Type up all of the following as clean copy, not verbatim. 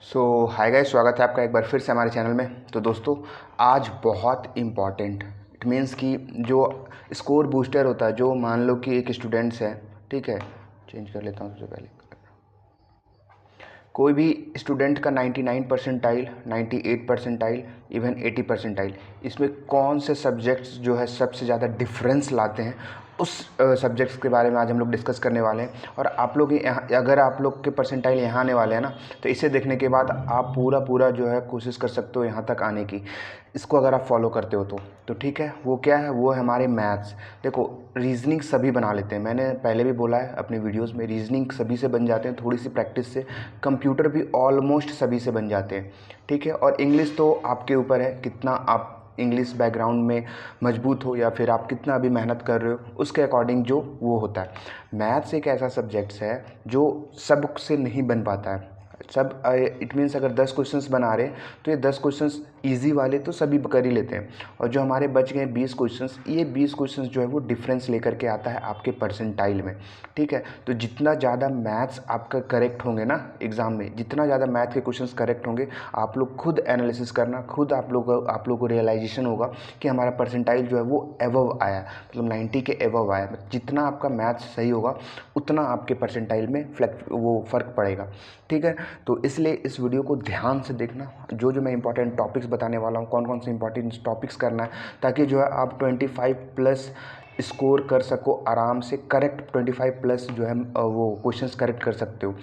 सो hi guys, स्वागत है आपका एक बार फिर से हमारे चैनल में। तो दोस्तों, आज बहुत इम्पॉर्टेंट इट मीन्स कि जो स्कोर बूस्टर होता है, जो मान लो कि एक स्टूडेंट्स है, ठीक है, चेंज कर लेता हूँ सबसे पहले। कोई भी स्टूडेंट का 99 परसेंटाइल, 98 परसेंटाइल, इवन 80 परसेंटाइल, इसमें कौन से सब्जेक्ट्स जो है सबसे ज़्यादा डिफरेंस लाते हैं, उस सब्जेक्ट्स के बारे में आज हम लोग डिस्कस करने वाले हैं। और आप लोग यहाँ, अगर आप लोग के परसेंटाइल यहाँ आने वाले हैं ना, तो इसे देखने के बाद आप पूरा जो है कोशिश कर सकते हो यहाँ तक आने की। इसको अगर आप फॉलो करते हो तो ठीक है। वो क्या है? वो है हमारे मैथ्स। देखो, रीजनिंग सभी बना लेते हैं, मैंने पहले भी बोला है अपने वीडियोस में, रीजनिंग सभी से बन जाते हैं थोड़ी सी प्रैक्टिस से। कंप्यूटर भी ऑलमोस्ट सभी से बन जाते हैं, ठीक है। और इंग्लिश तो आपके ऊपर है, कितना आप इंग्लिश बैकग्राउंड में मजबूत हो या फिर आप कितना भी मेहनत कर रहे हो, उसके अकॉर्डिंग जो वो होता है। मैथ्स एक ऐसा सब्जेक्ट्स है जो सबसे नहीं बन पाता है। सब इट मीन्स अगर 10 क्वेश्चंस बना रहे हैं तो ये 10 क्वेश्चंस इजी वाले तो सभी कर ही लेते हैं, और जो हमारे बच गए 20 क्वेश्चंस, ये 20 क्वेश्चंस जो है वो डिफरेंस लेकर के आता है आपके परसेंटाइल में, ठीक है। तो जितना ज़्यादा मैथ्स आपका करेक्ट होंगे ना एग्ज़ाम में, जितना ज़्यादा मैथ के क्वेश्चंस करेक्ट होंगे, आप लोग खुद एनालिसिस करना, खुद आप लोग को रियलाइजेशन होगा कि हमारा परसेंटाइल जो है वो एवव आया, मतलब 90 के एवव आया। जितना आपका मैथ्स सही होगा उतना आपके परसेंटाइल में वो फ़र्क पड़ेगा, ठीक है। तो इसलिए इस वीडियो को ध्यान से देखना, जो मैं इंपॉर्टेंट टॉपिक्स बताने वाला हूँ, कौन कौन से इंपॉर्टेंट टॉपिक्स करना है, ताकि जो है आप 25 प्लस स्कोर कर सको आराम से। करेक्ट 25 प्लस जो है वो क्वेश्चंस करेक्ट कर सकते हो।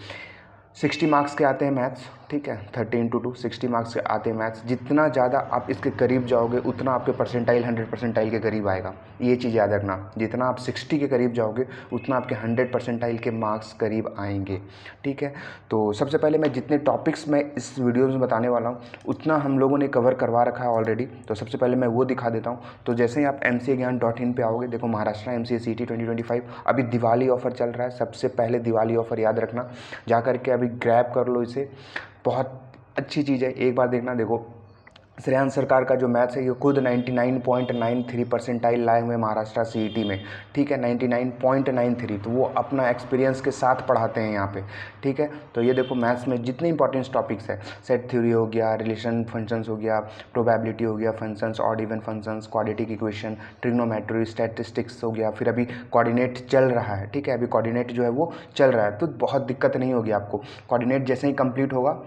60 मार्क्स के आते हैं मैथ्स, ठीक है, 30 इंटू 2 60 मार्क्स के आते हैं मैथ्स। जितना ज़्यादा आप इसके करीब जाओगे उतना आपके परसेंटाइल 100 परसेंटाइल के करीब आएगा, ये चीज़ याद रखना। जितना आप 60 के करीब जाओगे उतना आपके 100 परसेंटाइल के मार्क्स करीब आएंगे, ठीक है। तो सबसे पहले मैं जितने टॉपिक्स मैं इस वीडियो में बताने वाला हूँ उतना हम लोगों ने कवर करवा रखा है ऑलरेडी, तो सबसे पहले मैं वो दिखा देता हूँ। तो जैसे ही आप mcagyan.in पे आओगे, देखो महाराष्ट्र MCA CT 2025 अभी दिवाली ऑफर चल रहा है। सबसे पहले दिवाली ऑफर याद रखना, जा करके अभी ग्रैब कर लो इसे, बहुत अच्छी चीज़ है, एक बार देखना। देखो, श्रेयांश सरकार का जो मैथ्स है ये खुद 99.93 परसेंटाइल लाए हुए महाराष्ट्र CET में, ठीक है, 99.93। तो वो अपना एक्सपीरियंस के साथ पढ़ाते हैं यहाँ पे, ठीक है। तो ये देखो, मैथ्स में जितने इंपॉर्टेंट टॉपिक्स है, सेट थ्योरी हो गया, रिलेशन फंक्शंस हो गया, प्रोबेबिलिटी हो गया, functions, odd even functions, quadratic equation, trigonometry, statistics हो गया, फिर अभी कोऑर्डिनेट चल रहा है, ठीक है, अभी कोऑर्डिनेट जो है वो चल रहा है, तो बहुत दिक्कत नहीं होगी आपको। कोऑर्डिनेट जैसे ही कंप्लीट होगा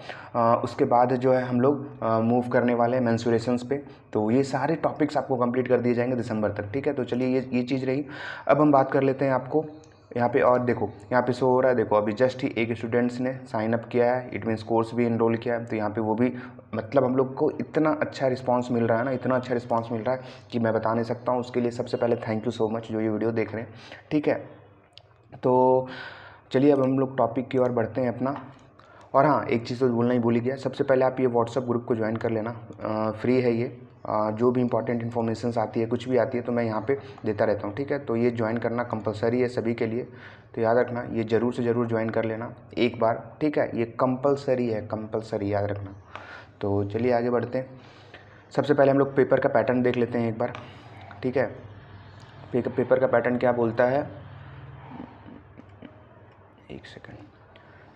उसके बाद जो है हम लोग मूव करने वाले हैं मेंसुरेशंस पे। तो ये सारे टॉपिक्स आपको कंप्लीट कर दिए जाएंगे दिसंबर तक, ठीक है। तो चलिए, ये चीज़ रही। अब हम बात कर लेते हैं आपको यहाँ पे, और देखो यहाँ पे शो हो रहा है, देखो अभी जस्ट ही एक स्टूडेंट्स ने साइन अप किया है, इट मीन्स कोर्स भी इनरोल किया है। तो यहाँ पे वो भी, मतलब हम लोग को इतना अच्छा रिस्पांस मिल रहा है ना, इतना अच्छा रिस्पांस मिल रहा है कि मैं बता नहीं सकता हूँ। उसके लिए सबसे पहले थैंक यू सो मच जो ये वीडियो देख रहे हैं, ठीक है। तो चलिए अब हम लोग टॉपिक की ओर बढ़ते हैं अपना। और हाँ, एक चीज़ तो बोलना ही भूल ही गया, सबसे पहले आप ये व्हाट्सअप ग्रुप को ज्वाइन कर लेना, फ्री है ये। जो भी इंपॉर्टेंट इन्फॉर्मेशन आती है, कुछ भी आती है, तो मैं यहाँ पे देता रहता हूँ, ठीक है। तो ये ज्वाइन करना कंपलसरी है सभी के लिए, तो याद रखना ये ज़रूर से ज़रूर ज्वाइन कर लेना एक बार, ठीक है। ये कंपलसरी है, कंपलसरी, याद रखना। तो चलिए आगे बढ़ते हैं। सबसे पहले हम लोग पेपर का पैटर्न देख लेते हैं एक बार, ठीक है। पेपर का पैटर्न क्या बोलता है, एक सेकेंड,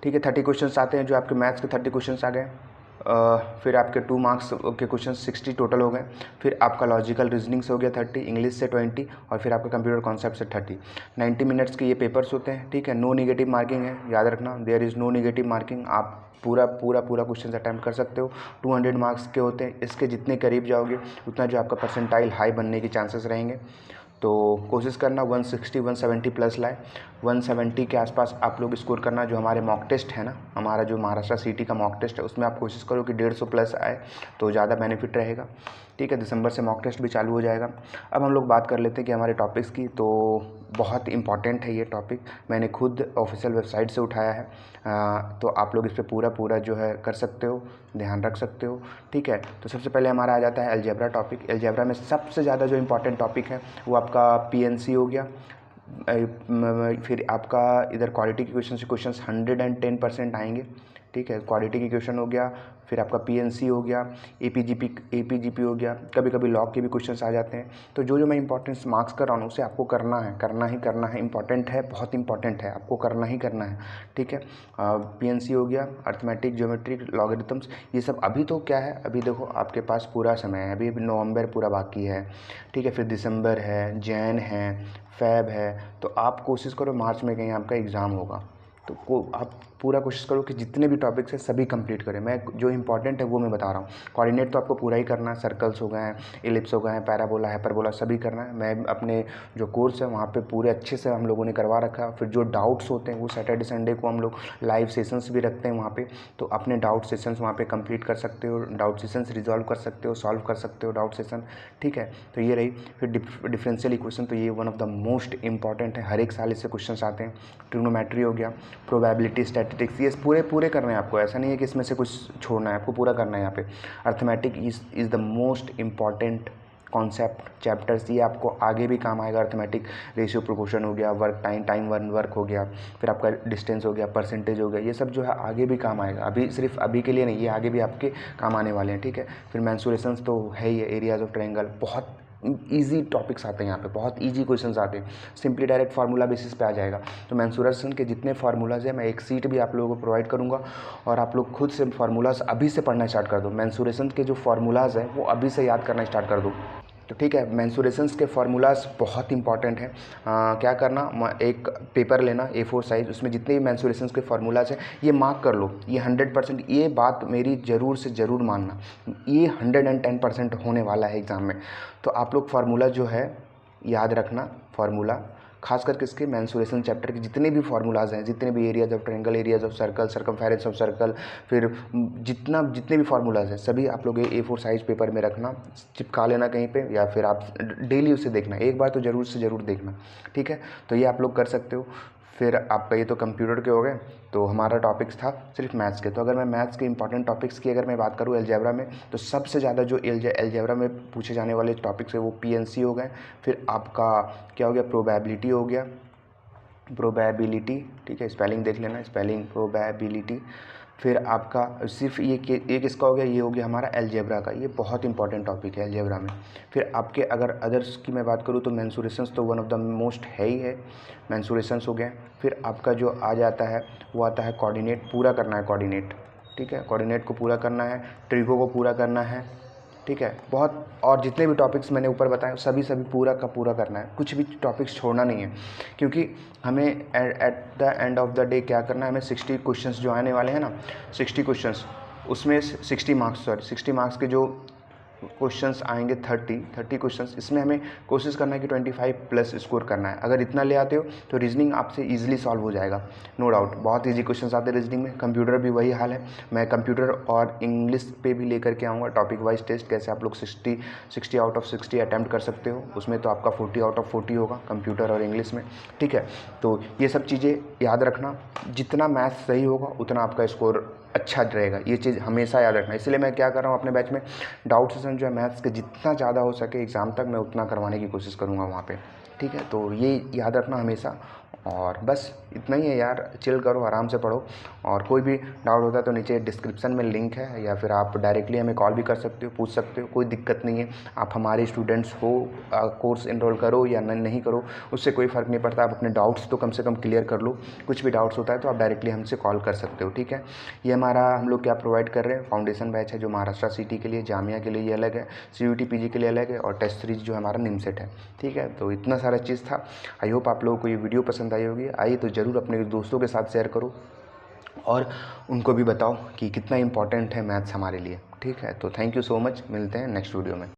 ठीक है। 30 क्वेश्चंस आते हैं, जो आपके मैथ्स के 30 क्वेश्चंस आ गए। फिर आपके 2 मार्क्स के क्वेश्चन 60 टोटल हो गए। फिर आपका लॉजिकल रीजनिंग से हो गया 30, इंग्लिश से 20, और फिर आपका कंप्यूटर कॉन्सेप्ट से 30। 90 मिनट्स के ये पेपर्स होते हैं, ठीक है। नो निगेटिव मार्किंग है, याद रखना, there is no negative marking. आप पूरा क्वेश्चन अटैम्प्ट कर सकते हो। 200 मार्क्स के होते हैं, इसके जितने करीब जाओगे उतना जो आपका परसेंटाइल हाई बनने के चांसेस रहेंगे। तो कोशिश करना 160 170 प्लस लाए, 170 के आसपास आप लोग स्कोर करना। जो हमारे मॉक टेस्ट है ना, हमारा जो महाराष्ट्र CT का मॉक टेस्ट है, उसमें आप कोशिश करो कि 150 प्लस आए तो ज़्यादा बेनिफिट रहेगा, ठीक है। दिसंबर से मॉक टेस्ट भी चालू हो जाएगा। अब हम लोग बात कर लेते हैं कि हमारे टॉपिक्स की, तो बहुत इंपॉर्टेंट है ये टॉपिक, मैंने खुद ऑफिशियल वेबसाइट से उठाया है। तो आप लोग इस पर पूरा जो है कर सकते हो, ध्यान रख सकते हो, ठीक है। तो सबसे पहले हमारा आ जाता है अलजेब्रा टॉपिक। अलजेब्रा में सबसे ज़्यादा जो इंपॉर्टेंट टॉपिक है वो आपका PNC हो गया। फिर आपका इधर क्वालिटी के क्वेश्चन से क्वेश्चन 110% आएंगे, ठीक है। क्वाड्रेटिक इक्वेशन हो गया, फिर आपका पीएनसी हो गया, एपीजीपी हो गया, कभी कभी लॉग के भी क्वेश्चंस आ जाते हैं। तो जो मैं इंपॉर्टेंस मार्क्स कर रहा हूँ उसे आपको करना है, करना ही करना है, इंपॉर्टेंट है, बहुत इंपॉर्टेंट है, आपको करना ही करना है, ठीक है। पीएनसी हो गया, अर्थमेटिक, ज्योमेट्री, लॉगरिथम्स, ये सब अभी तो क्या है, अभी देखो आपके पास पूरा समय है, अभी नवंबर पूरा बाकी है, ठीक है। फिर दिसंबर है, जैन है, फेब है, तो आप कोशिश करो मार्च में कहीं आपका एग्ज़ाम होगा तो आप पूरा कोशिश करो कि जितने भी टॉपिक्स हैं सभी कंप्लीट करें। मैं जो इंपॉर्टेंट है वो मैं बता रहा हूँ। कोऑर्डिनेट तो आपको पूरा ही करना है, सर्कल्स हो गए हैं, एलिप्स हो गए हैं, पैराबोला, हाइपरबोला, सभी करना है। मैं अपने जो कोर्स है वहाँ पे पूरे अच्छे से हम लोगों ने करवा रखा है। फिर जो डाउट्स होते हैं वो सैटरडे संडे को हम लोग लाइव सेशंस भी रखते हैं वहाँ पर, तो अपने डाउट सेशंस वहाँ पर कंप्लीट कर सकते हो, डाउट सेशंस रिजॉल्व कर सकते हो, सॉल्व कर सकते हो डाउट सेशन, ठीक है। तो ये रही। फिर डिफरेंशियल इक्वेशन, तो ये one of the most important है, हर एक साल इससे क्वेश्चन आते हैं। ट्रिग्नोमेट्री हो गया, प्रोबेबिलिटी, स्टैटिस्टिक्स, ये पूरे करने हैं आपको, ऐसा नहीं है कि इसमें से कुछ छोड़ना है, आपको पूरा करना है यहाँ पे। Arithmetic is the most important concept chapters, ये आपको आगे भी काम आएगा। अर्थमेटिक, रेशियो प्रोपोर्शन हो गया, वर्क टाइम वन वर्क हो गया, फिर आपका डिस्टेंस हो गया, परसेंटेज हो गया, ये सब जो है आगे भी काम आएगा, अभी सिर्फ अभी के लिए नहीं, ये आगे भी आपके काम आने वाले हैं, ठीक है। फिर मेंसुरेशंस तो है ही, एरियाज ऑफ ट्रायंगल, बहुत ईजी टॉपिक्स आते हैं यहाँ पे, बहुत ईजी क्वेश्चंस आते हैं, सिंपली डायरेक्ट फार्मूला बेसिस पे आ जाएगा। तो मेंसुरेशन के जितने फार्मूलाज हैं मैं एक सीट भी आप लोगों को प्रोवाइड करूँगा और आप लोग खुद से फार्मूलाज अभी से पढ़ना स्टार्ट कर दो। मेंसुरेशन के जो फार्मूलाज हैं वो अभी से याद करना स्टार्ट कर दो, तो ठीक है। मेंसुरेशंस के फार्मूलाज बहुत इंपॉर्टेंट हैं। क्या करना, एक पेपर लेना A4 साइज़, उसमें जितने भी मेंसुरेशंस के फार्मूलाज हैं ये मार्क कर लो, ये 100%, ये बात मेरी ज़रूर से ज़रूर मानना, ये 110% होने वाला है एग्ज़ाम में। तो आप लोग फार्मूला जो है याद रखना, फार्मूला खास करके इसके मेंसुरेशन चैप्टर के जितने भी फार्मूलाज हैं, जितने भी areas of triangle, areas of circle, circumference of circle, फिर जितने भी फार्मूलाज हैं सभी आप लोग A4 साइज़ पेपर में रखना, चिपका लेना कहीं पे, या फिर आप डेली उसे देखना, एक बार तो ज़रूर से ज़रूर देखना, ठीक है। तो ये आप लोग कर सकते हो। फिर आपका ये तो कंप्यूटर के हो गए, तो हमारा टॉपिक्स था सिर्फ मैथ्स के। तो अगर मैं मैथ्स के इंपॉर्टेंट टॉपिक्स की अगर मैं बात करूँ अलजेब्रा में, तो सबसे ज़्यादा जो अलजेब्रा में पूछे जाने वाले टॉपिक्स है वो पीएनसी हो गए, फिर आपका क्या हो गया, प्रोबेबिलिटी हो गया, प्रोबेबिलिटी, ठीक है, स्पेलिंग देख लेना, स्पेलिंग प्रोबेबिलिटी। फिर आपका सिर्फ ये किसका हो गया, ये हो गया हमारा अलजेब्रा का, ये बहुत इंपॉर्टेंट टॉपिक है अलजेब्रा में। फिर आपके अगर अदर्स की मैं बात करूँ तो मेंसुरेशंस तो वन ऑफ द मोस्ट है ही है, मेंसुरेशंस हो गए। फिर आपका जो आ जाता है वो आता है कोऑर्डिनेट, पूरा करना है कोऑर्डिनेट, ठीक है, कोऑर्डिनेट को पूरा करना है, ट्रिगो को पूरा करना है, ठीक है, बहुत, और जितने भी टॉपिक्स मैंने ऊपर बताए सभी पूरा का पूरा करना है, कुछ भी टॉपिक्स छोड़ना नहीं है, क्योंकि हमें at the end of the day क्या करना है, हमें 60 क्वेश्चंस जो आने वाले हैं ना, 60 क्वेश्चंस, उसमें 60 मार्क्स के जो क्वेश्चंस आएंगे 30 क्वेश्चंस, इसमें हमें कोशिश करना है कि 25 प्लस स्कोर करना है। अगर इतना ले आते हो तो रीजनिंग आपसे इजीली सॉल्व हो जाएगा, नो डाउट। बहुत इजी क्वेश्चंस आते हैं रीजनिंग में, कंप्यूटर भी वही हाल है। मैं कंप्यूटर और इंग्लिश पे भी लेकर के आऊँगा टॉपिक वाइज टेस्ट, कैसे आप लोग 60 आउट ऑफ 60 अटैम्प्ट कर सकते हो, उसमें तो आपका 40 आउट ऑफ 40 होगा कंप्यूटर और इंग्लिश में, ठीक है। तो ये सब चीज़ें याद रखना, जितना मैथ्स सही होगा उतना आपका स्कोर अच्छा रहेगा, ये चीज़ हमेशा याद रखना। इसलिए मैं क्या कर रहा हूँ अपने बैच में डाउट सेशन जो है मैथ्स के जितना ज़्यादा हो सके एग्ज़ाम तक मैं उतना करवाने की कोशिश करूँगा वहाँ पे, ठीक है। तो ये याद रखना हमेशा, और बस इतना ही है यार, चिल करो, आराम से पढ़ो, और कोई भी डाउट होता है तो नीचे डिस्क्रिप्शन में लिंक है, या फिर आप डायरेक्टली हमें कॉल भी कर सकते हो, पूछ सकते हो, कोई दिक्कत नहीं है। आप हमारे स्टूडेंट्स हो, कोर्स इनरोल करो या नहीं करो, उससे कोई फ़र्क नहीं पड़ता। आप अपने डाउट्स तो कम से कम क्लियर कर लो, कुछ भी डाउट्स होता है तो आप डायरेक्टली हमसे कॉल कर सकते हो, ठीक है। ये हमारा हम लोग क्या प्रोवाइड कर रहे हैं, फाउंडेशन बैच है जो महाराष्ट्र सिटी के लिए, जामिया के लिए ये अलग है, CUT PG के लिए अलग है, और टेस्ट सीरीज जो हमारा निमसेट है, ठीक है। तो इतना सारा चीज़ था। आई होप आप लोगों को ये वीडियो पसंद आई होगी। आई तो ज़रूर अपने दोस्तों के साथ शेयर करो और उनको भी बताओ कि कितना इम्पोर्टेंट है मैथ्स हमारे लिए, ठीक है। तो थैंक यू सो मच, मिलते हैं नेक्स्ट वीडियो में।